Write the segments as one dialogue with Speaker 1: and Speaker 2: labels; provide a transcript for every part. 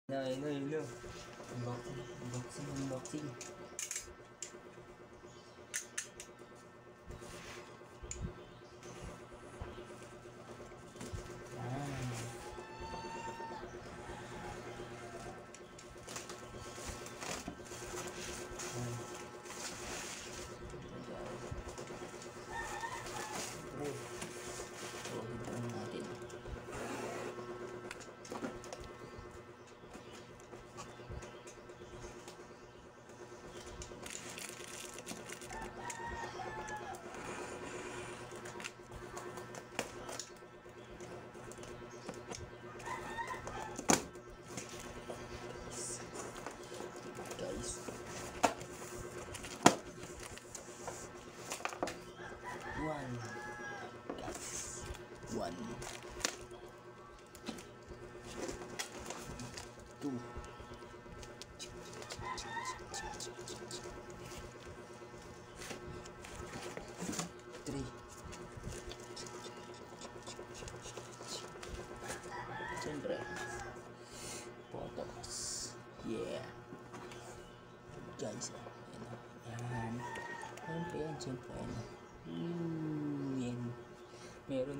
Speaker 1: Hello. Unboxing. Guys. One. Two. Three. Siyempre. Photos. Yeah. Guys. Yan. Ano pa yan? Siyempre. Yan. Meron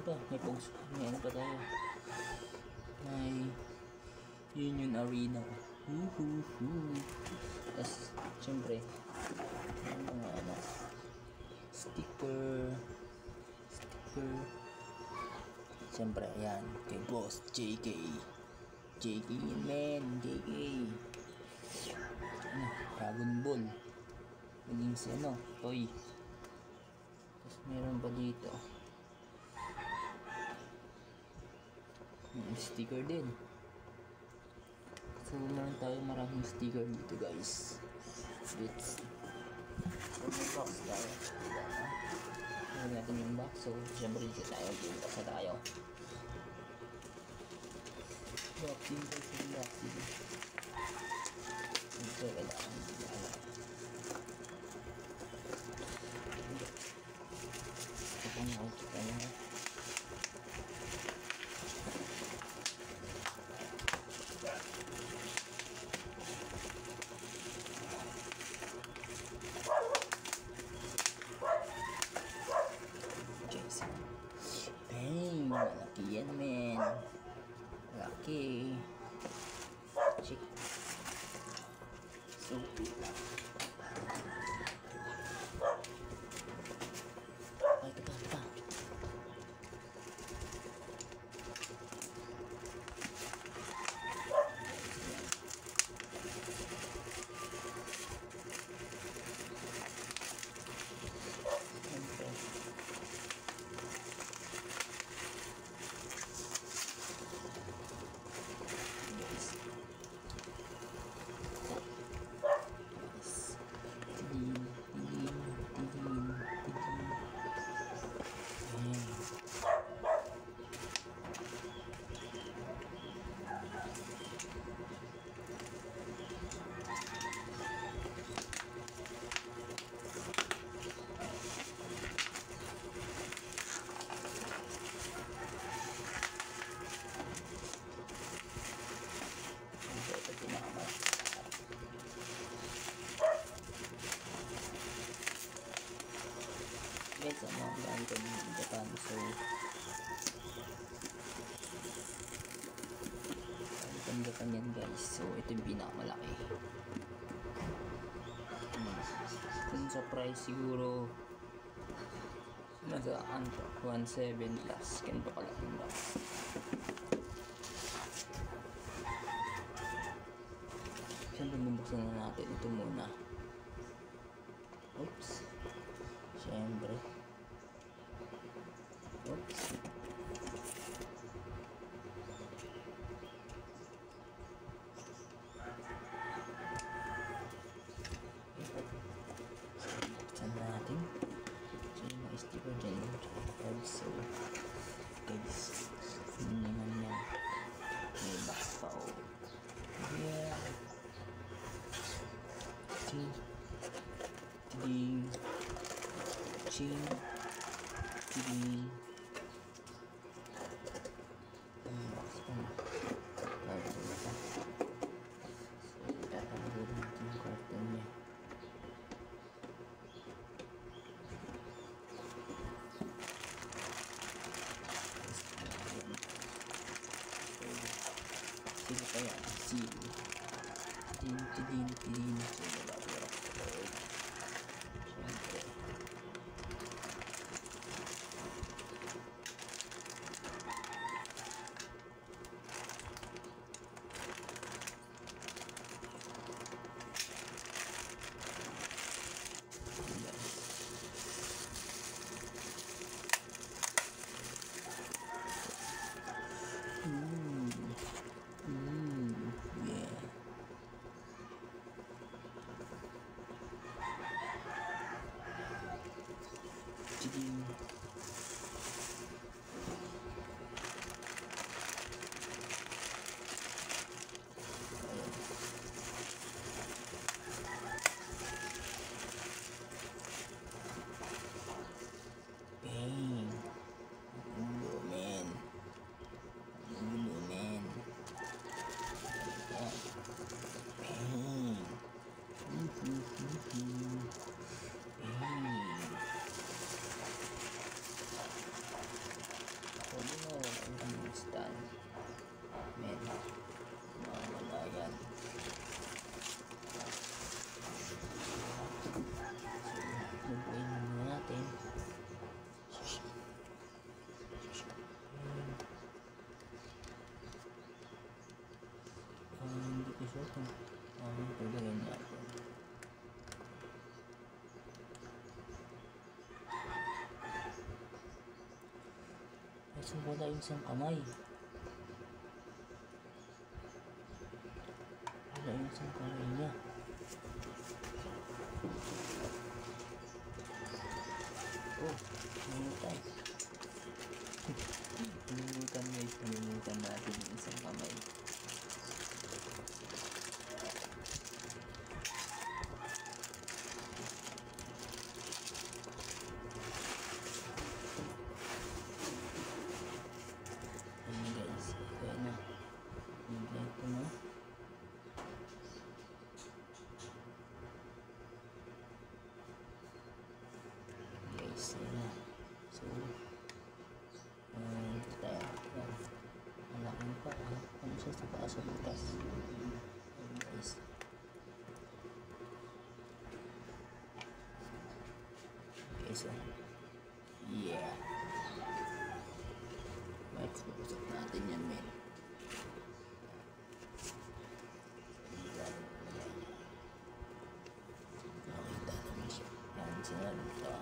Speaker 1: pa. May post. May ano pa tayo. May Union Arena. Tapos, siyempre, mga sticker. Siyempre, ayan, kay Boss JK yun, man. JK. Dragon Ball. Naging si toy. Tapos, meron pa dito. May sticker din. So, meron tayo maraming sticker dito, guys. Bits. So, may box tayo. Meron natin yung box. So, syempre dito tayo. Buksa tayo. Boxing. Ito, kailangan. Ito pang nakikita nyo. Malaki yan, men. Malaki. Check. So, ay, ito. Guys, ang dami ko ng Japan. So, ang Japan yan, guys. So, ito yung pinakamalaki. Kung sa price siguro nasa 1.7 plus. Ganito kalaking box. Siyempre, bubuksan na natin ito muna. Oops. Siyempre. Oops. Buksan natin. So, yung mga sticker dyan. So, guys. Hindi naman yan. May box pa. Yeah. Tiding. Box pa na. Sino kaya? Sino? Tin. Sino ba? Siyempre. Yeah. Tiding. Bang. Ulo, man. Ulo, man. Ayan. Bang. Bang. Pwede na wala yung stand. Man. Wala yan. Lubuin muna natin. Hindi ko sure kung pagawin natin. Kasi wala yung isang kamay. Wala yung isang kamay niya. Oh, nalimutan. Nalimutan guys, nalimutan natin yung isang kamay. Ayan guys, kaya na. Ito na. Guys, ayan na. So, ito tayo. Ayan. Malaki pa. Ano siya sa taas sa butas. Ayan guys. Guys, yeah. Let's focus natin yan, men. Nakita naman siya. Yan, sinabi ka.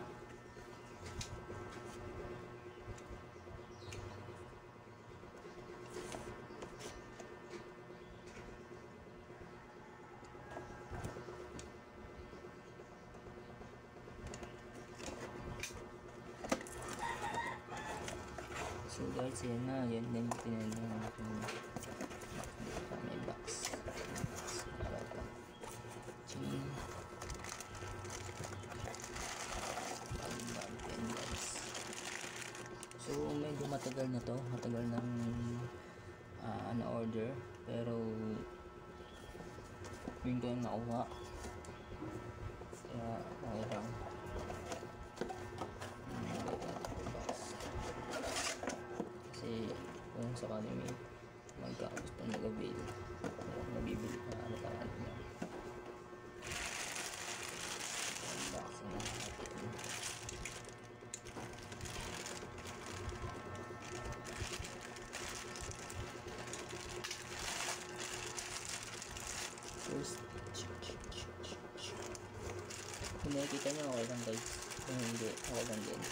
Speaker 1: So guys, yan na. Yan din tinanong ko. May box. Para pa. Chain. Pen guys. So medyo matagal na to. Matagal ng na-order. Pero yun ko yung nakuha. Kaya okay lang. Kasi kung sakali may magkakagusto nag-avail, nabibili pa ano pa natin yan. Unboxing na natin. First, kung nakikita nyo okay lang guys, kung hindi okay lang din.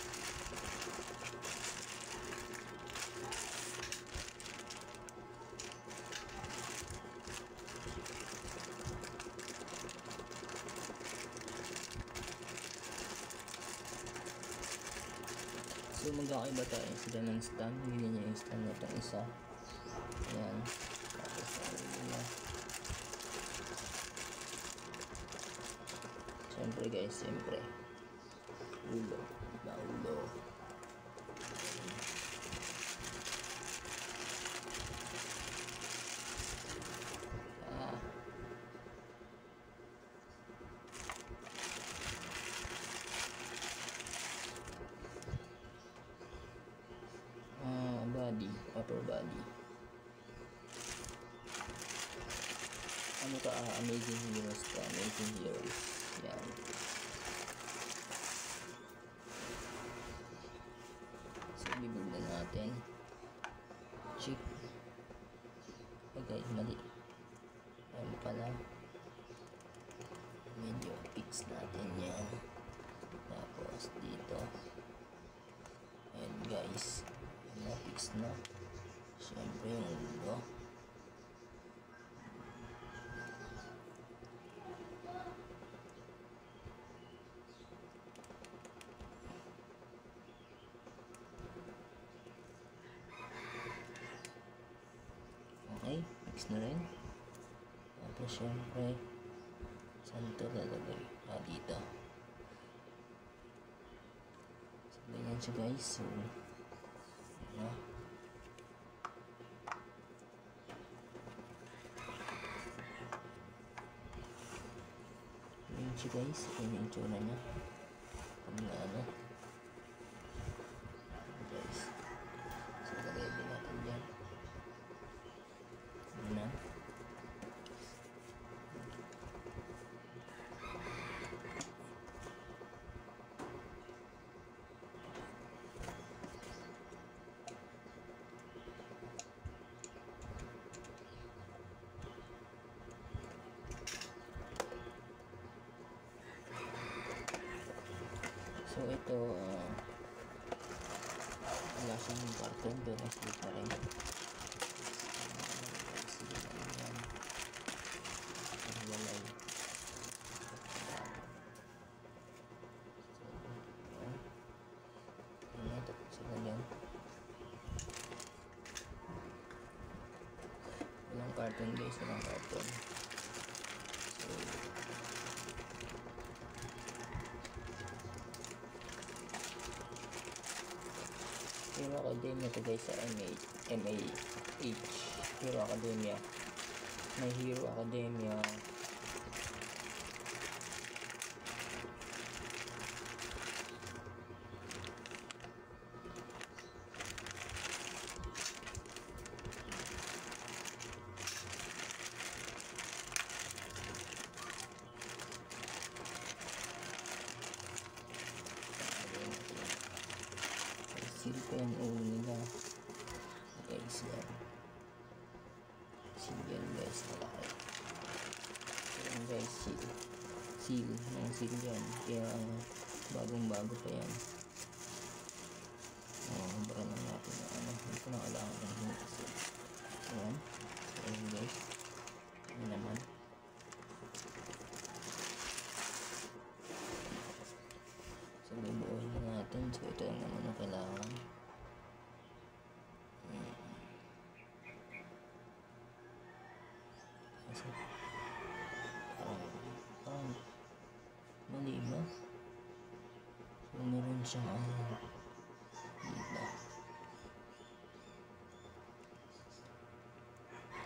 Speaker 1: So magkakaiba tayo sila ng stand. Hindi niya yung stand na itong isa. Ayan. Tapos na. Siyempre guys, siyempre. Ulo. Ulo. Body, upper body. ano ka, Amazing Heroes to, Amazing Heroes. Yan. So, bibuild na natin. Check. Okay, mali. Ayan pala. Medyo fix natin yan. Tapos dito. Ayan guys. Na-fix na. Siyempre yung ulo. Okay, fix na rin. Tapos syempre, saan ito lalagay? Dito. So, ganyan siya guys. So, ano? Ganyan siya guys. Ganyan yung itsura niya. Pag na ano. Guys. So, lagay din natin dyan. Ano? So ito wala siyang karton pero sleep pa rin. Walay. Ito sila yan. Walang karton guys, walang karton. So Hero Academia to guys sa MAH Hero Academia. May Hero Academia. Silpa yung ulo nila guys yan. Seal yan guys, malaki yan guys, seal ng seal yan, kaya bagong bago pa yan. Bara lang natin na ano, hindi ko na kailangan ng hinit. Ayan, so ayan guys, ayan naman. So bubuoyin na natin. So ito yung naman ang kailangan. Kasi parang mali ba? So meron siyang dito.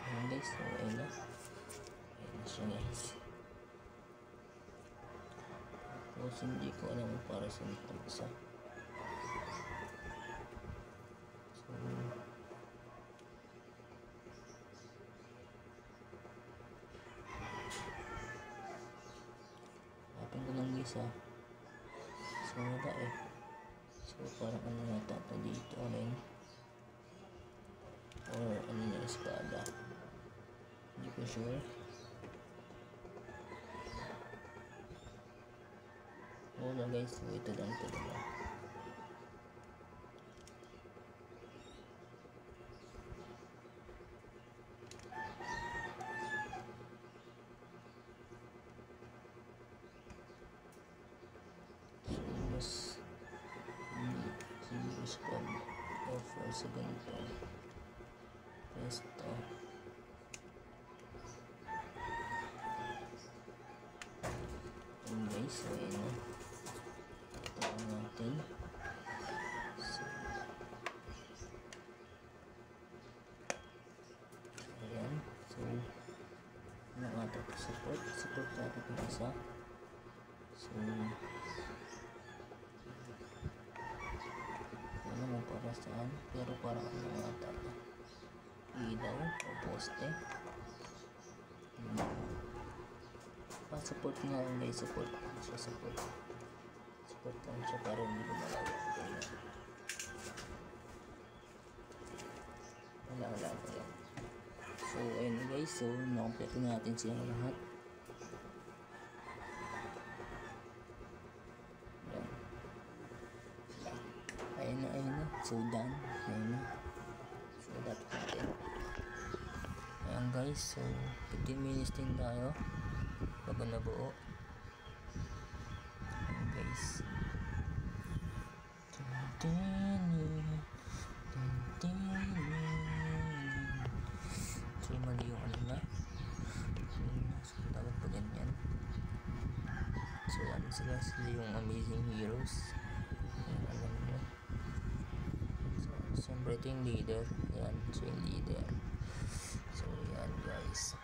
Speaker 1: Ayan guys, so ayan na. Ayan na siya guys. Tapos hindi ko alam para sa itong isa. So hanapin ko lang guys ha. So wala eh. So parang ano nata ito dito rin. Or ano na espada. Hindi ko sure. Wala guys, so ito lang talaga. So mas siguro squad offer sa ganito. Presto. And guys, so ayan na. Natin. So, ayan. So, ano nga ito? Support natin ito isa. So, ano naman para saan? Pero parang ano nga ito? Ilaw o poste. support nga lang guys, support lang siya para hindi gumalaw. Wala lang. So ayun guys, so nakompleto natin silang lahat. Ayun na, so done. Ayun na, so dapat natin. Ayan guys, so 15 minutes din tayo bago nabuo. Ayan guys, so mali yung ano na, so dapat pa ganyan. So ano sila yung amazing heroes. Ayan, alam nyo. So siyempre ito yung leader. Ayan, so yung leader. So yan guys.